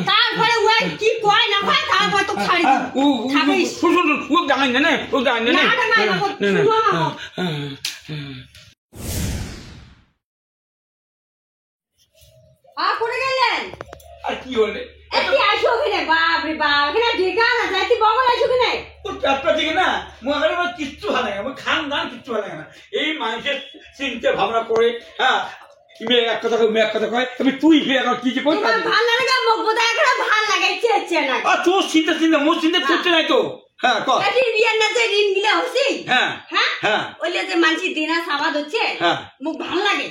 তারপরে ওই কি কয় না কয় তারপর তো ছাড়ি শুন ও জানাই না ও জানাই না করে গেলেন আর কি হলে এটি আসো ওখানে বাপ রে বাপ এখানে ঢেকা না যাইতে বগল আসো ওখানে তোর পেটটা দিকে না মনে আমার কিচ্ছু ভালো লাগে আমার খানদান কিচ্ছু ভালো লাগে না এই মানুষের চিন্তা ভাবনা করে হ্যাঁ মেয়ে এক কথা মেয়ে এক কথা কয় তবে তুই এখন কি যে কই ভালো লাগে মুখ বোধহয় এখন ভালো লাগাইছে হচ্ছে না আর তোর চিন্তা মোর চিন্তা করতে নাই তো হ্যাঁ কর এটি বিয়ার না যে ঋণ গিলা হচ্ছে হ্যাঁ হ্যাঁ হ্যাঁ ওইলে যে মানসি দিনা সাবাদ হচ্ছে হ্যাঁ মুখ ভালো লাগে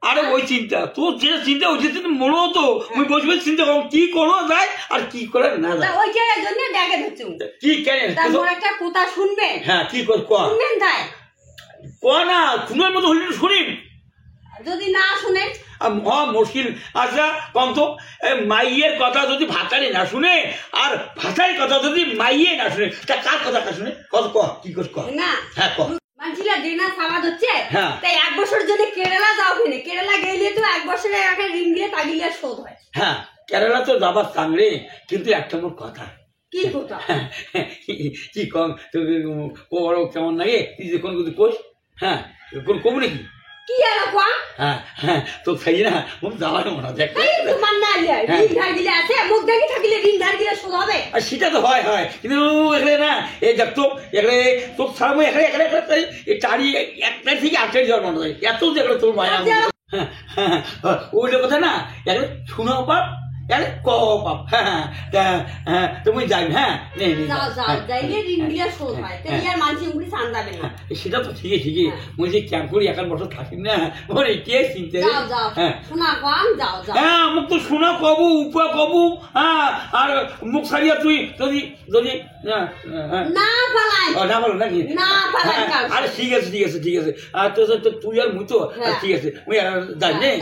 আরে ওই চিন্তা তোর যেটা চিন্তা হচ্ছে মনে হতো আমি বসে চিন্তা করো কি করো যায় আর কি করে না যায় ওই জায়গার জন্য ডেকে ধরছি কি কেন তারপর একটা কথা শুনবে হ্যাঁ কি কর কর শুনবেন তাই ক না শুনার মতো হলে শুনিম যদি না শুনেন মুশকিল আচ্ছা কম তো মাইয়ের কথা যদি ভাতারি না শুনে আর ভাতারির কথা যদি মাইয়ে না শুনে তা কার কথা শুনে কত ক কি কর ক না হ্যাঁ ক মানছিলা দিনা সাবাদ হচ্ছে হ্যাঁ তাই এক বছর যদি কেরালা যাও কিনে কেরালা গেলে তো এক বছরে একটা ঋণ দিয়ে তাগিলে শোধ হয় হ্যাঁ কেরালা তো যাবার সামনে কিন্তু একটা মোর কথা কি কথা কি কম তুমি বড় কেমন লাগে তুই যে কোনো কিছু কোস হ্যাঁ কোন কম নাকি কি এরকম হ্যাঁ হ্যাঁ তো খাই না মুখ যাওয়ার মনে হয় তোমার না ঋণ ধার গিলে আছে মুখ দেখি থাকিলে ঋণ ধার গিলে শোধ হবে আর সেটা তো হয় হয় কিন্তু এখানে না এই দেখ তো এখানে তোর সারা এখানে এখানে এই টাড়ি একটা থেকে আটটাই যাওয়ার মনে হয় এত দেখলে তোর মায়া হ্যাঁ হ্যাঁ ওইটা কথা না এখানে শুনো পাপ এখানে ক পাপ হ্যাঁ হ্যাঁ তুমি যাই হ্যাঁ সেটা তো ঠিকই ঠিকই মুই যে ক্যাম্প করি এক বছর থাকি না ওর এটাই চিনতে হ্যাঁ মুখ তো শোনা কবু উপা কবু হ্যাঁ আর মুখ সারিয়া তুই যদি যদি না বলো নাকি আরে ঠিক আছে ঠিক আছে ঠিক আছে আর তো তুই আর মুই তো ঠিক আছে মুই যাই নে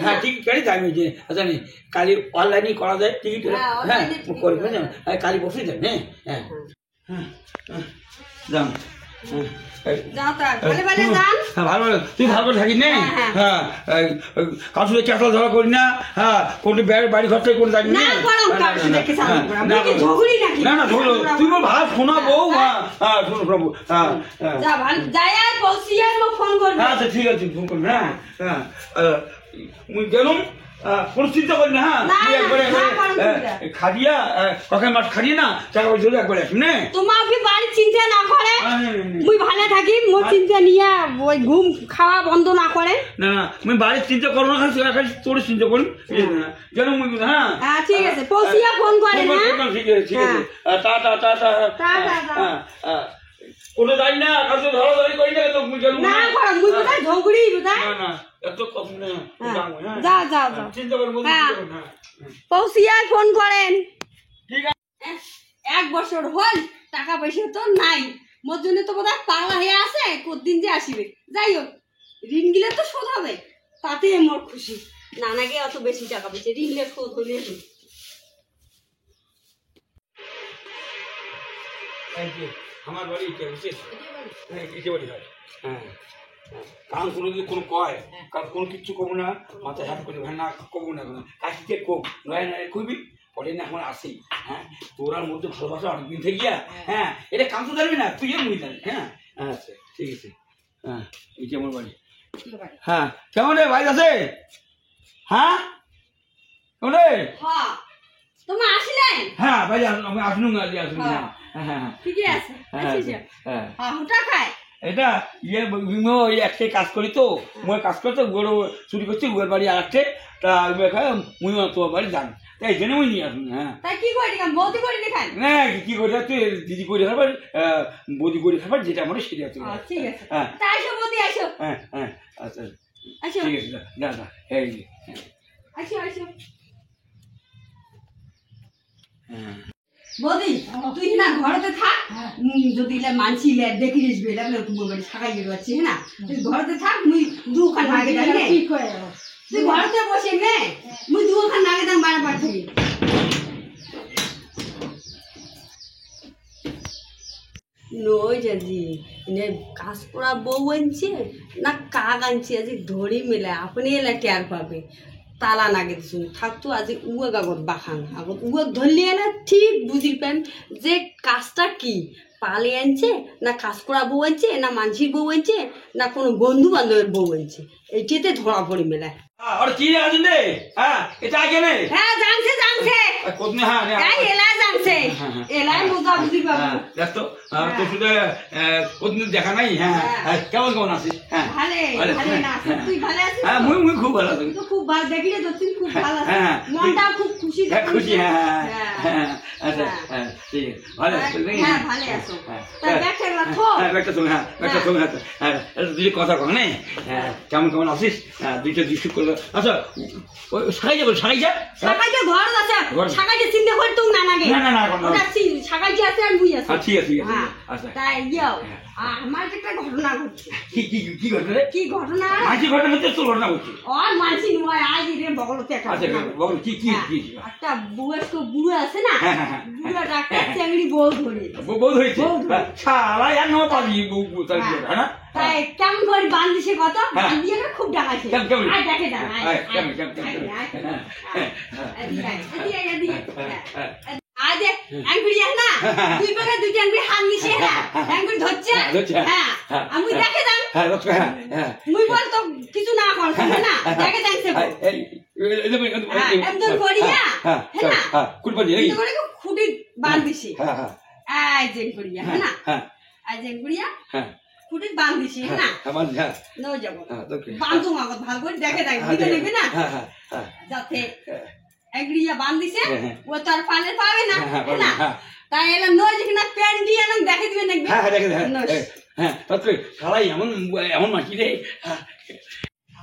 হ্যাঁ টিকিট কাটি যাই যে জানি কালি অনলাইনে করা যায় টিকিট হ্যাঁ করবে না কালি বসে যাই হ্যাঁ হ্যাঁ যাম ভালো তুই ভালো করে থাকিস নে হ্যাঁ কার সাথে চেষ্টা ধরা করি না হ্যাঁ কোনো বাড়ি ঘর থেকে কোনো যাবি না না ঝগড়ো তুই ভাব শোনা বউ হ্যাঁ হ্যাঁ শোনো প্রভু হ্যাঁ আচ্ছা ঠিক আছে ফোন করবি হ্যাঁ হ্যাঁ মুই গেলাম কোনো চিন্তা করি না হ্যাঁ একবারে খাদিয়া কখন মাছ খাদিয়ে না টাকা পয়সা হলে একবারে আসবি না তোমাকে বাড়ির চিন্তা না করে মুই ভালো থাকি মোর চিন্তা নিয়ে ওই ঘুম খাওয়া বন্ধ না করে না না মুই বাড়ির চিন্তা করো না খালি তোর চিন্তা করি যেন মুই হ্যাঁ ঠিক আছে পৌঁছিয়া ফোন করে না ঠিক আছে ঠিক আছে টাটা টাটা কোনো যাই না কাছে ধরাধরি করি না তো মুই জানো না করো মুই কোথায় ঝগড়ি কোথায় না না এত কথা না যাও যাও যাও চিন্তা করব না পৌঁছিয়া ফোন করেন ঠিক আছে এক বছর হল টাকা পয়সা তো নাই মোর জন্য তো বোধহয় পাগলা হয়ে আছে কতদিন যে আসিবে যাই হোক ঋণ গিলে তো শোধ হবে তাতে মোর খুশি নানাকে অত বেশি টাকা পয়সা ঋণ গিলে শোধ হলে আমার বাড়ি এটা বুঝছিস এটা বাড়ি হয় হ্যাঁ কারণ কোনো যদি কোনো কয় কারণ কোনো কিচ্ছু কমু না মাথায় হাত করে না কমু না কাশিতে কম নয় নয় কইবি পরে না এখন আসি হ্যাঁ তোরার মধ্যে ভালোবাসা অনেকদিন থেকে গিয়া হ্যাঁ এটা কাম তো জানবি না তুই মুই জানি হ্যাঁ আচ্ছা ঠিক আছে হ্যাঁ এটা আমার বাড়ি হ্যাঁ কেমন রে ভাই আছে হ্যাঁ কেমন রে তোমার আসলেন হ্যাঁ ভাই আমি আসলুম আজ আসলুম হ্যাঁ ঠিকই আছে হ্যাঁ হুটা খায় এটা ওই একটাই কাজ করি তো মই কাজ করতে ওগুলো চুরি করছি ওর বাড়ি আর একটা তা মুই তোমার বাড়ি যান তাই জন্য মুই নিয়ে আসুন হ্যাঁ তাই কি করি বৌদি করে দেখান না কি করি তুই দিদি করে খাবার বৌদি করে খাবার যেটা মনে সেটা তুমি ঠিক আছে হ্যাঁ তাই আসো বৌদি আসো হ্যাঁ হ্যাঁ আচ্ছা আসো ঠিক আছে না না এই আসো আসো বৌদি তুই না ঘরেতে থাক যদি মানছি দেখি আসবে তোমার বাড়ি থাকাই যাচ্ছি হ্যাঁ তুই ঘরেতে থাক মুই দুখান আগে যাই ঠিক হয়ে তুই ঘরেতে বসে নে মুই দুখান আগে দাম বাড়া পাঠাই নই যদি কাজ করা বউ আনছে না কাক আনছে আজ ধরি মেলে আপনি এলা টের পাবে তালা নাগে দিছুন থাকতো আজি উয়াক আগত বাখাং আগত উয়াক ধরলি না ঠিক বুঝি পাম যে কাজটা কি পালে আনছে না কাজ করা বউ আনছে না মানসির বউ আনছে না কোনো বন্ধু বান্ধবের বউ আনছে এইটাতে ধরা পড়ি মেলায় আর কি আছে রে হ্যাঁ এটা আগে নে হ্যাঁ জানছে কোদনে হ্যাঁ এই এলা জানছে এলাই মোজা বুঝি পাবো দেখ তো তো শুধু কোদনে দেখা নাই হ্যাঁ কেমন আছিস হ্যাঁ ভালো না তুই ভালো আছিস হ্যাঁ মুই খুব ভালো আছি তো খুব ভালো দেখলে তো তুই খুব ভালো আছিস মনটা খুব খুশি খুশি হ্যাঁ আচ্ছা হ্যাঁ ঠিক আছে ভালো আছিস হ্যাঁ ভালো আছো তা ব্যাগটা রাখো হ্যাঁ ব্যাগটা তুমি হ্যাঁ দুই কথা কও না কেমন আছিস দুইটা দুই করলো আচ্ছা সাকাই যা সাকাইতে ঘর আছে সাকাইতে চিন্তা করতে না নাগে না ওটা সাকাইতে আছে আর মুই আছে ঠিক আছে আচ্ছা তাই ইয়ো আমার একটা ঘটনা ঘটছে কি ঘটনা রে কি ঘটনা মাঝি ঘটনা হচ্ছে তোর ঘটনা ঘটছে আর মানসি নয় আজ রে বগলতে একটা আচ্ছা বল কি একটা বুড়ো আছে না বুড়ো ডাক্তার চেংড়ি বউ ধরে বউ ধরেছে শালা আর নাও পাবি বউ তাই না তাই কেমন করে বান্ধিছে কত বান্ধিয়ে খুব ডাকাছে আর দেখে দাও আজ আঙ্গুরিয়া না দুই পাকে দুই আঙ্গুরি হাত মিশে না আঙ্গুরি ধরছে হ্যাঁ আমি দেখে দাম মুই বল তো কিছু না করছ না দেখে দামছে একদম করিয়া হ্যাঁ খুঁটি বান্ধিছি আজ করিয়া হ্যাঁ না আজ করিয়া খুঁটি বান্ধিছি না নো যাব বান্ধু আগত ভালো করে দেখে দিতে নেবে না যাতে এগড়িয়া বান্ধিছে ও তো আর পালে পাবে না না তাই এলা নয় যে না প্যান্ট দিয়ে না দেখে দিবে দেখবে হ্যাঁ দেখে তারপরে শালাই এমন মাটি রে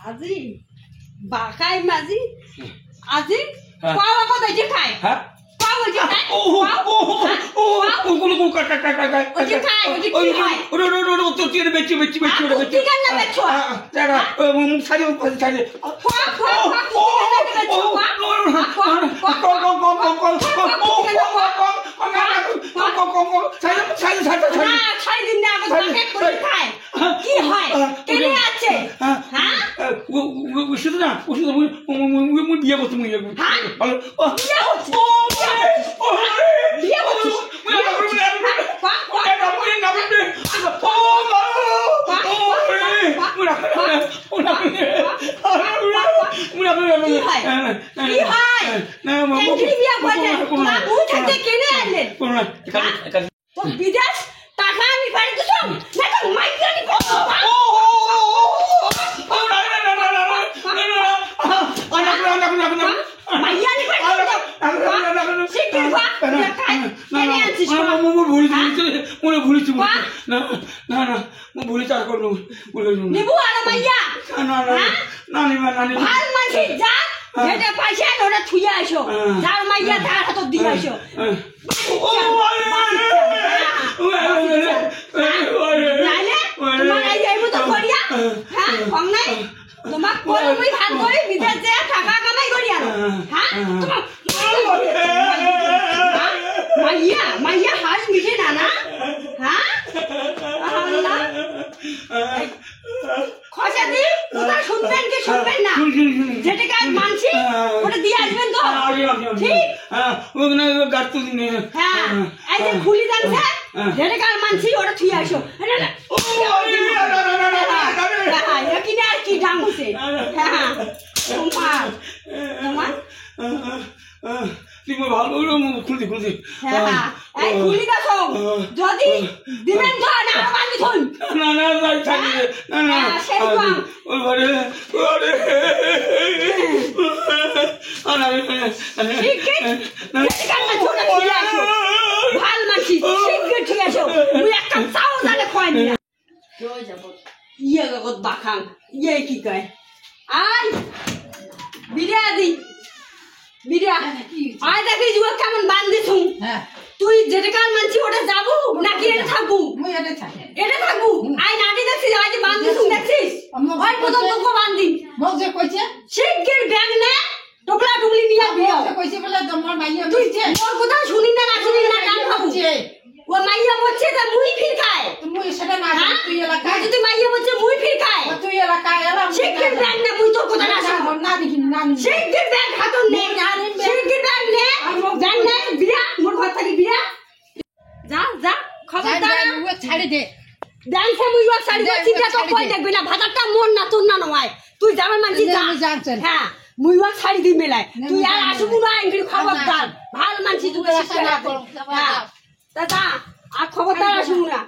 আজি বাকাই মাজি আজি পাওয়া কথা যে খায় পাওয়া যে খায় কি হয় কেন আছে শুধু না বিয়ে করতে বিদেশ টাকা আমি বাড়ি দিতাম পয়সা ওটা থুয়ে আসো যার মাইয়া তার হাত দিয়ে আসো তোমাক ভাত করে বিদেশ যে টাকা কামাই করি আর মাইয়া হাস মিশে না না খসা দি ওটা শুনবেন কি শুনবেন না যেটা কাজ মানছি ওটা দিয়ে আসবেন তো ঠিক হ্যাঁ এই যে খুলি দেন স্যার যেটা কাজ মানছি ওটা থুয়ে আসো কিনে আর কি দাম হচ্ছে তোমার তুমি ভালো খুলতে খুলি দেখো যদি দিবেন তো না আমি ধন না ওর ঘরে ভাল মাছি শিগগির ঠিক আছে তুই একটা চাও জানে খয় না ইয়ে জগৎ বাখাং ইয়ে কি কয় আই বিরিয়াদি বিরিয়া আয় দেখি যুগ কেমন বান্ধিছু তুই যেটা কাল মানছি ওটা যাবো নাকি এটা থাকবো এটা থাকবো আই নাটি দেখছিস আজ বান্ধিছু দেখছিস ওই প্রথম তোকে বান্ধি মজে কইছে শিগগির ব্যাগ নে টুকলা টুকলি নিয়ে বিয়ে কইছে বলে তোমার মাইয়া তুই মোর কথা শুনি না শুনি না কান খাবো ও মাইয়া বলছে যে মুই ফির খায় তুমি সেটা না তুই এলাকা যদি মাইয়া বলছে মুই ফির খায় তুই এলাকা এলা শিগগির ব্যাগ নে মুই তোর কথা না শুনবো না দেখি না শিগগির ব্যাগ হাতন নে শিগগির ব্যাগ নে ব্যাগ নে বিয়া মোর ঘর থেকে বিয়া যা যা খবরদার ছাড়ি দে ডান্সে মুই ওর শাড়ি চিন্তা তো কই দেখবি না ভাতারটা মন না তোর না নয় তুই যাবে মানছি যা জানছেন হ্যাঁ মুই ওর শাড়ি দি মেলাই তুই আর আসবি না ইংরি খবরদার ভাল মানছি তুই হ্যাঁ দাদা আর খবরদার আসবি না